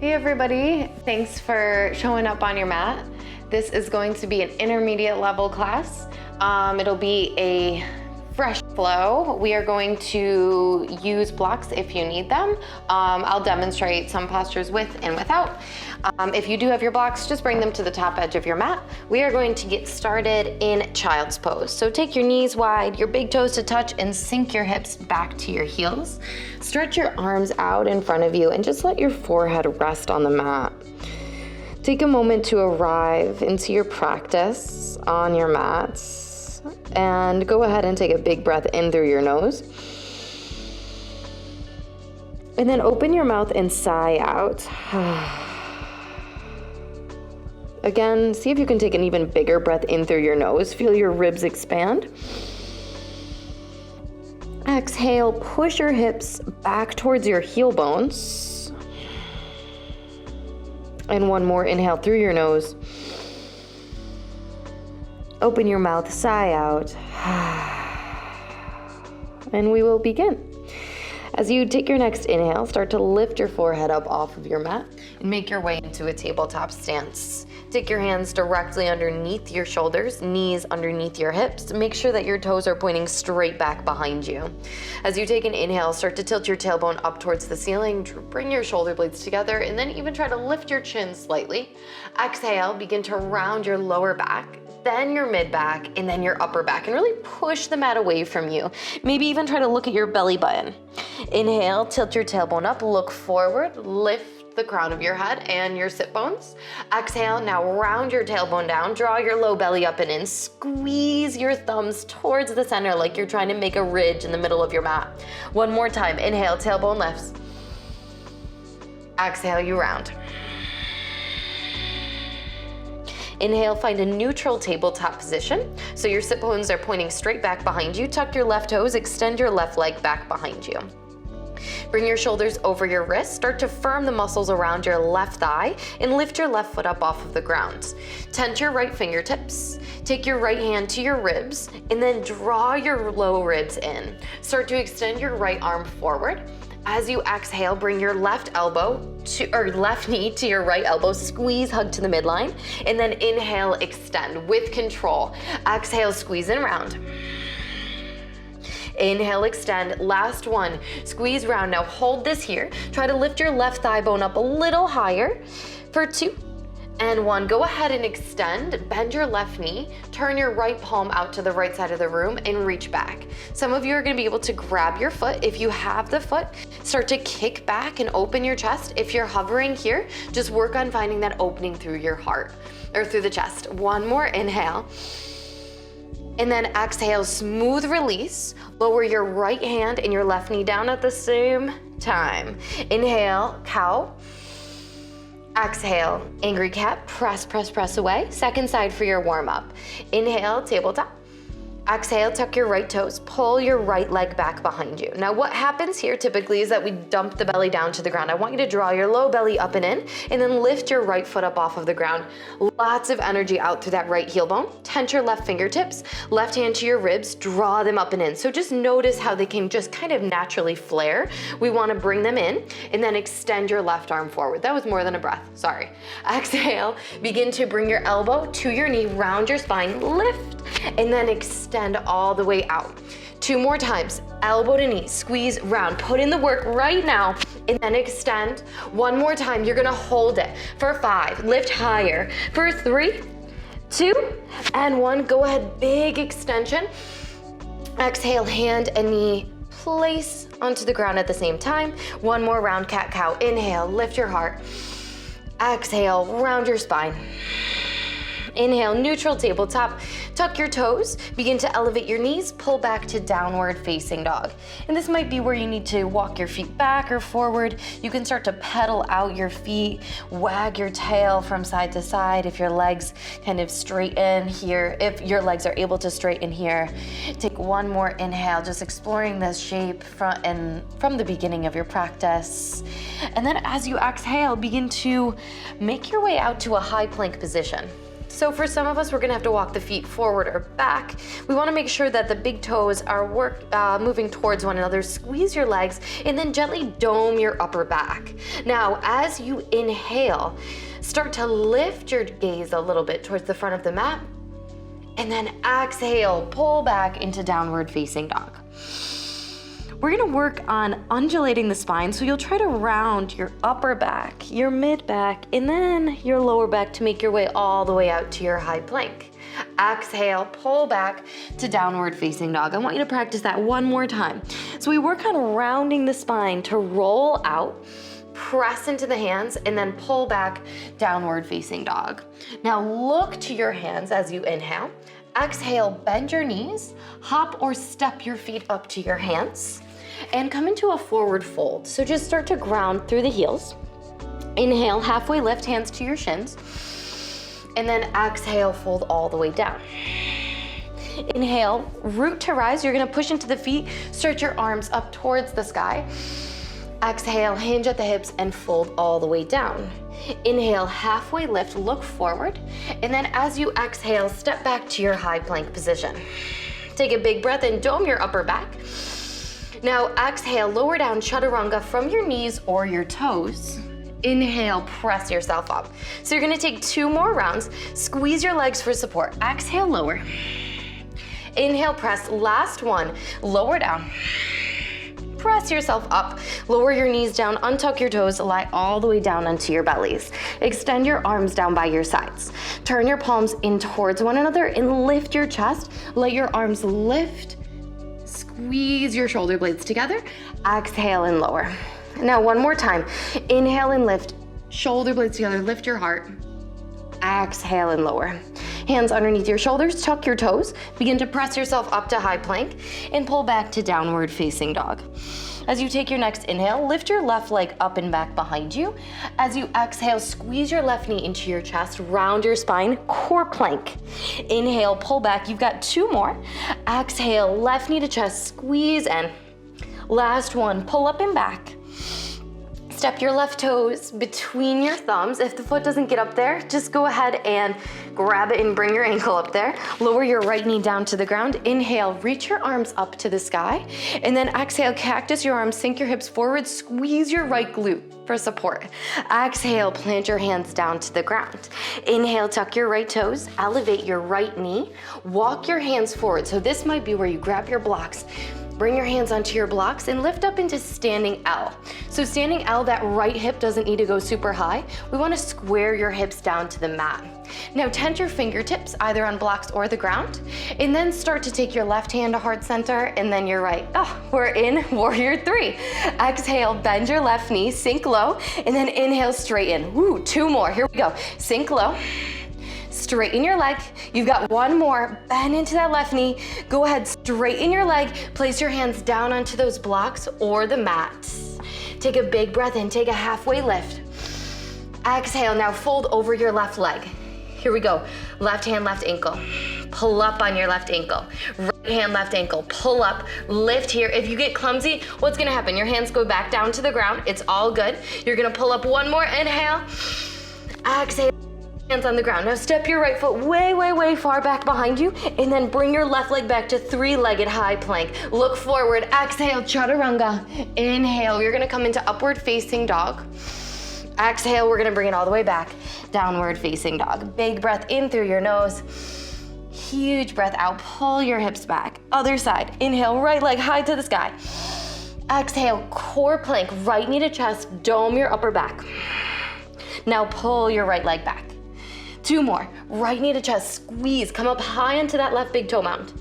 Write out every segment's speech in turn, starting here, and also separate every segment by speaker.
Speaker 1: Hey everybody, thanks for showing up on your mat. This is going to be an intermediate level class. It'll be a fresh flow. We are going to use blocks if you need them. I'll demonstrate some postures with and without. If you do have your blocks, just bring them to the top edge of your mat. We are going to get started in child's pose. So take your knees wide, your big toes to touch, and sink your hips back to your heels. Stretch your arms out in front of you and just let your forehead rest on the mat. Take a moment to arrive into your practice on your mats. And go ahead and take a big breath in through your nose. And then open your mouth and sigh out. Again, see if you can take an even bigger breath in through your nose. Feel your ribs expand. Exhale, push your hips back towards your heel bones. And one more inhale through your nose. Open your mouth, sigh out. And we will begin. As you take your next inhale, start to lift your forehead up off of your mat and make your way into a tabletop stance. Take your hands directly underneath your shoulders, knees underneath your hips. Make sure that your toes are pointing straight back behind you. As you take an inhale, start to tilt your tailbone up towards the ceiling, bring your shoulder blades together, and then even try to lift your chin slightly. Exhale, begin to round your lower back, then your mid back, and then your upper back, and really push the mat away from you. Maybe even try to look at your belly button. Inhale, tilt your tailbone up, look forward, lift the crown of your head and your sit bones. Exhale, now round your tailbone down, draw your low belly up and in, squeeze your thumbs towards the center like you're trying to make a ridge in the middle of your mat. One more time, inhale, tailbone lifts. Exhale, you round. Inhale, find a neutral tabletop position. So your sit bones are pointing straight back behind you. Tuck your left toes, extend your left leg back behind you. Bring your shoulders over your wrists, start to firm the muscles around your left thigh, and lift your left foot up off of the ground. Tent your right fingertips, take your right hand to your ribs, and then draw your low ribs in. Start to extend your right arm forward. As you exhale, bring your left knee to your right elbow, squeeze, hug to the midline, and then inhale, extend with control. Exhale, squeeze and round. Inhale, extend, last one, squeeze round. Now hold this here. Try to lift your left thigh bone up a little higher for 2 and 1. Go ahead and extend, bend your left knee, turn your right palm out to the right side of the room and reach back. Some of you are gonna be able to grab your foot. If you have the foot, start to kick back and open your chest. If you're hovering here, just work on finding that opening through your heart or through the chest. One more inhale. And then exhale, smooth release. Lower your right hand and your left knee down at the same time. Inhale, cow. Exhale, angry cat, press, press, press away. Second side for your warm up. Inhale, tabletop. Exhale, tuck your right toes, pull your right leg back behind you. Now what happens here typically is that we dump the belly down to the ground. I want you to draw your low belly up and in, and then lift your right foot up off of the ground. Lots of energy out through that right heel bone. Tent your left fingertips, left hand to your ribs, draw them up and in. So just notice how they can just kind of naturally flare. We wanna bring them in, and then extend your left arm forward. That was more than a breath, sorry. Exhale, begin to bring your elbow to your knee, round your spine, lift, and then extend all the way out. 2 more times, elbow to knee, squeeze, round, put in the work right now, and then extend. 1 more time, you're gonna hold it for 5, lift higher, for 3, 2, and 1, go ahead, big extension. Exhale, hand and knee place onto the ground at the same time. 1 more round cat cow, inhale, lift your heart. Exhale, round your spine. Inhale, neutral tabletop, tuck your toes, begin to elevate your knees, pull back to downward facing dog. And this might be where you need to walk your feet back or forward. You can start to pedal out your feet, wag your tail from side to side if your legs kind of straighten here, if your legs are able to straighten here. Take 1 more inhale, just exploring this shape from the beginning of your practice. And then as you exhale, begin to make your way out to a high plank position. So for some of us, we're gonna have to walk the feet forward or back. We wanna make sure that the big toes are moving towards one another. Squeeze your legs and then gently dome your upper back. Now, as you inhale, start to lift your gaze a little bit towards the front of the mat. And then exhale, pull back into downward facing dog. We're gonna work on undulating the spine, so you'll try to round your upper back, your mid back, and then your lower back to make your way all the way out to your high plank. Exhale, pull back to downward facing dog. I want you to practice that one more time. So we work on rounding the spine to roll out, press into the hands, and then pull back, downward facing dog. Now look to your hands as you inhale. Exhale, bend your knees, hop or step your feet up to your hands, and come into a forward fold. So just start to ground through the heels. Inhale, halfway lift, hands to your shins, and then exhale, fold all the way down. Inhale, root to rise. You're gonna push into the feet, stretch your arms up towards the sky. Exhale, hinge at the hips and fold all the way down. Inhale, halfway lift, look forward. And then as you exhale, step back to your high plank position. Take a big breath and dome your upper back. Now exhale, lower down chaturanga from your knees or your toes. Inhale, press yourself up. So you're gonna take 2 more rounds. Squeeze your legs for support. Exhale, lower. Inhale, press, last one, lower down. Press yourself up, lower your knees down, untuck your toes, lie all the way down onto your bellies. Extend your arms down by your sides. Turn your palms in towards one another and lift your chest. Let your arms lift. Squeeze your shoulder blades together. Exhale and lower. Now one more time. Inhale and lift. Shoulder blades together, lift your heart. Exhale and lower. Hands underneath your shoulders, tuck your toes. Begin to press yourself up to high plank and pull back to downward facing dog. As you take your next inhale, lift your left leg up and back behind you. As you exhale, squeeze your left knee into your chest, round your spine, core plank. Inhale, pull back. You've got 2 more. Exhale, left knee to chest, squeeze in. Last one, pull up and back. Step your left toes between your thumbs. If the foot doesn't get up there, just go ahead and grab it and bring your ankle up there. Lower your right knee down to the ground. Inhale, reach your arms up to the sky. And then exhale, cactus your arms, sink your hips forward, squeeze your right glute for support. Exhale, plant your hands down to the ground. Inhale, tuck your right toes, elevate your right knee, walk your hands forward. So this might be where you grab your blocks. Bring your hands onto your blocks and lift up into standing L. So standing L, that right hip doesn't need to go super high. We want to square your hips down to the mat. Now tent your fingertips either on blocks or the ground, and then start to take your left hand to heart center and then your right. Oh, we're in warrior 3. Exhale, bend your left knee, sink low, and then inhale, straighten. Woo, 2 more, here we go. Sink low. Straighten your leg. You've got 1 more. Bend into that left knee. Go ahead, straighten your leg. Place your hands down onto those blocks or the mat. Take a big breath in. Take a halfway lift. Exhale. Now fold over your left leg. Here we go. Left hand, left ankle. Pull up on your left ankle. Right hand, left ankle. Pull up. Lift here. If you get clumsy, what's gonna happen? Your hands go back down to the ground. It's all good. You're gonna pull up 1 more. Inhale. Exhale. Hands on the ground. Now step your right foot way, way, way far back behind you, and then bring your left leg back to 3-legged high plank. Look forward. Exhale, chaturanga. Inhale, you're gonna come into upward facing dog. Exhale, we're gonna bring it all the way back. Downward facing dog. Big breath in through your nose. Huge breath out. Pull your hips back. Other side. Inhale, right leg high to the sky. Exhale, core plank. Right knee to chest. Dome your upper back. Now pull your right leg back. 2 more. Right knee to chest, squeeze. Come up high into that left big toe mound.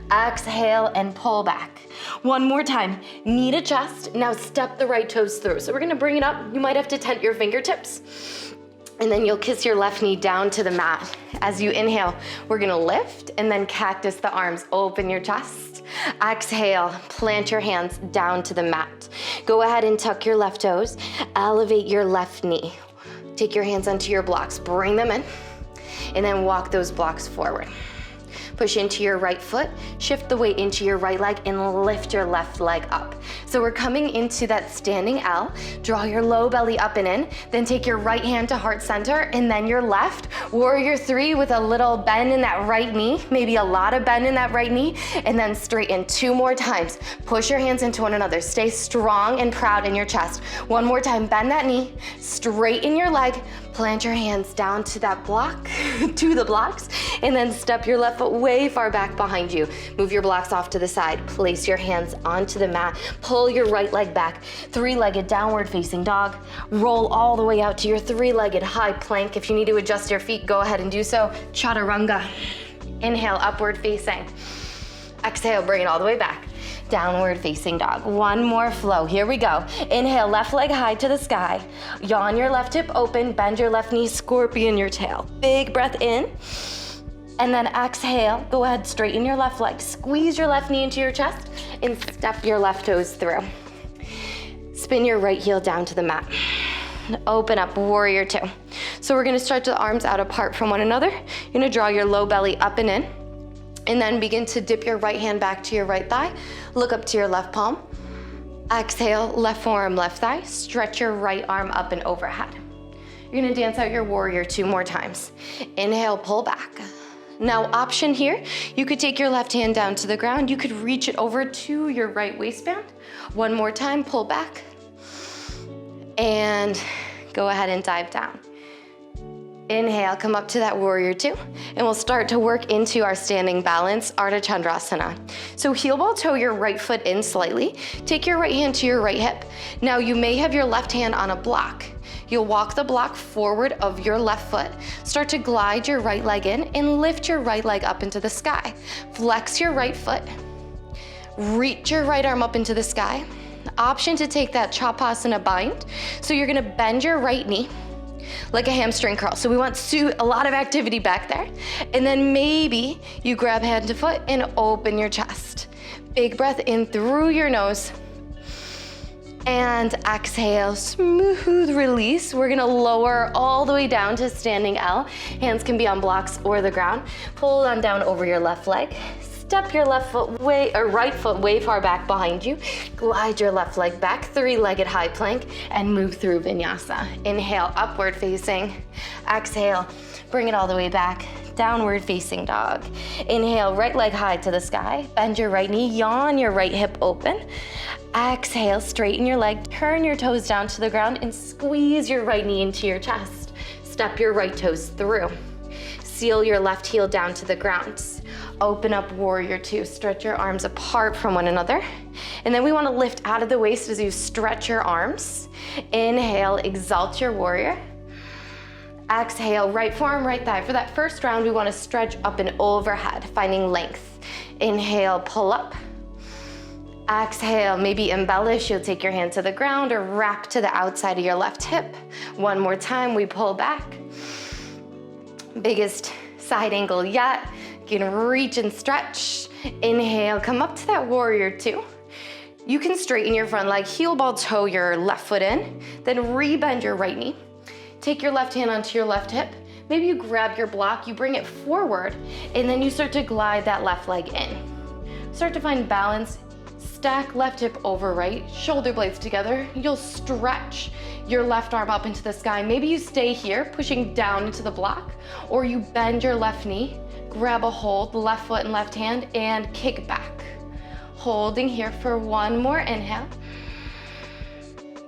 Speaker 1: Exhale and pull back. 1 more time. Knee to chest. Now step the right toes through. So we're gonna bring it up. You might have to tent your fingertips. And then you'll kiss your left knee down to the mat. As you inhale, we're gonna lift and then cactus the arms. Open your chest. Exhale, plant your hands down to the mat. Go ahead and tuck your left toes. Elevate your left knee. Take your hands onto your blocks. Bring them in. And then walk those blocks forward. push into your right foot, shift the weight into your right leg, and lift your left leg up. So we're coming into that standing L. Draw your low belly up and in, then take your right hand to heart center, and then your left. Warrior 3 with a little bend in that right knee, maybe a lot of bend in that right knee, and then straighten 2 more times. Push your hands into one another. Stay strong and proud in your chest. 1 more time, bend that knee, straighten your leg, plant your hands down to that block, to the blocks, and then step your left foot way far back behind you. Move your blocks off to the side. Place your hands onto the mat. Pull your right leg back. 3-legged downward facing dog. Roll all the way out to your 3-legged high plank. If you need to adjust your feet, go ahead and do so. Chaturanga. Inhale, upward facing. Exhale, bring it all the way back. Downward facing dog. 1 more flow. Here we go. Inhale, left leg high to the sky. Yawn your left hip open. Bend your left knee, scorpion your tail. Big breath in. And then exhale, go ahead, straighten your left leg. Squeeze your left knee into your chest and step your left toes through. Spin your right heel down to the mat. Open up, warrior 2. So we're gonna stretch the arms out apart from one another. You're gonna draw your low belly up and in. And then begin to dip your right hand back to your right thigh. Look up to your left palm. Exhale, left forearm, left thigh. Stretch your right arm up and overhead. You're gonna dance out your warrior 2 more times. Inhale, pull back. Now option here, you could take your left hand down to the ground. You could reach it over to your right waistband. 1 more time, pull back. And go ahead and dive down. Inhale, come up to that warrior 2, and we'll start to work into our standing balance, Ardha Chandrasana. So heel ball toe your right foot in slightly. Take your right hand to your right hip. Now you may have your left hand on a block. You'll walk the block forward of your left foot. Start to glide your right leg in and lift your right leg up into the sky. Flex your right foot. Reach your right arm up into the sky. Option to take that Chapasana bind. So you're gonna bend your right knee like a hamstring curl. So we want a lot of activity back there. And then maybe you grab hand to foot and open your chest. Big breath in through your nose. And exhale, smooth release. We're gonna lower all the way down to standing L. Hands can be on blocks or the ground. Pull on down over your left leg. Step your right foot way far back behind you. Glide your left leg back, 3-legged high plank, and move through vinyasa. Inhale, upward facing. Exhale, bring it all the way back. Downward facing dog. Inhale, right leg high to the sky. Bend your right knee, yawn your right hip open. Exhale, straighten your leg, turn your toes down to the ground, and squeeze your right knee into your chest. Step your right toes through. Seal your left heel down to the ground. Open up warrior 2. Stretch your arms apart from one another. And then we want to lift out of the waist as you stretch your arms. Inhale, exalt your warrior. Exhale, right forearm, right thigh. For that first round, we want to stretch up and overhead, finding length. Inhale, pull up. Exhale, maybe embellish. You'll take your hand to the ground or wrap to the outside of your left hip. 1 more time, we pull back. Biggest side angle yet. You can reach and stretch. Inhale, come up to that warrior 2. You can straighten your front leg, heel ball toe your left foot in, then rebend your right knee. Take your left hand onto your left hip. Maybe you grab your block, you bring it forward, and then you start to glide that left leg in. Start to find balance. Stack left hip over right, shoulder blades together. You'll stretch your left arm up into the sky. Maybe you stay here, pushing down into the block, or you bend your left knee, grab a hold, left foot and left hand, and kick back. Holding here for 1 more inhale.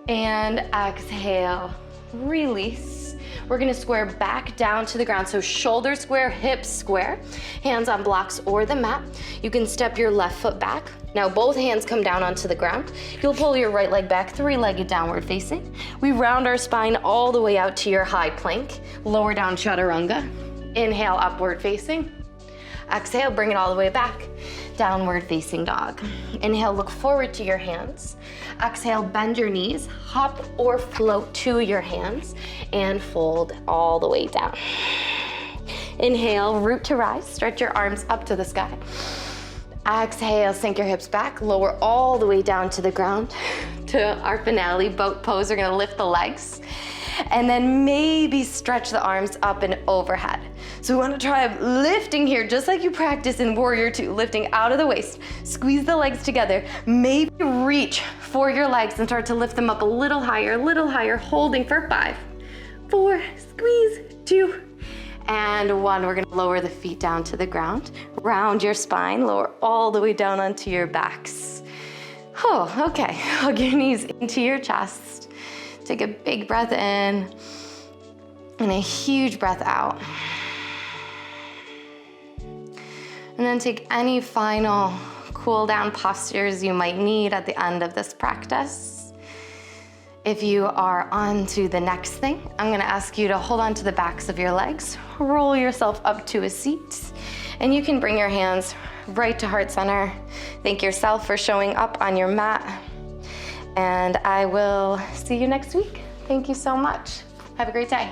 Speaker 1: And exhale, release. We're gonna square back down to the ground. So shoulder square, hips square, hands on blocks or the mat. You can step your left foot back. Now both hands come down onto the ground. You'll pull your right leg back, 3-legged downward facing. We round our spine all the way out to your high plank. Lower down chaturanga. Inhale, upward facing. Exhale, bring it all the way back. Downward facing dog. Inhale, look forward to your hands. Exhale, bend your knees, hop or float to your hands, and fold all the way down. Inhale, root to rise, stretch your arms up to the sky. Exhale, sink your hips back, lower all the way down to the ground. To our finale, boat pose, we're gonna lift the legs. And then maybe stretch the arms up and overhead. So we wanna try lifting here, just like you practice in Warrior Two, lifting out of the waist. Squeeze the legs together. Maybe reach for your legs and start to lift them up a little higher, holding for 5, 4, squeeze, 2, and 1. We're gonna lower the feet down to the ground. Round your spine, lower all the way down onto your backs. Oh, okay, hug your knees into your chest. Take a big breath in and a huge breath out. And then take any final cool down postures you might need at the end of this practice. If you are on to the next thing, I'm gonna ask you to hold on to the backs of your legs, roll yourself up to a seat, and you can bring your hands right to heart center. Thank yourself for showing up on your mat, and I will see you next week. Thank you so much. Have a great day.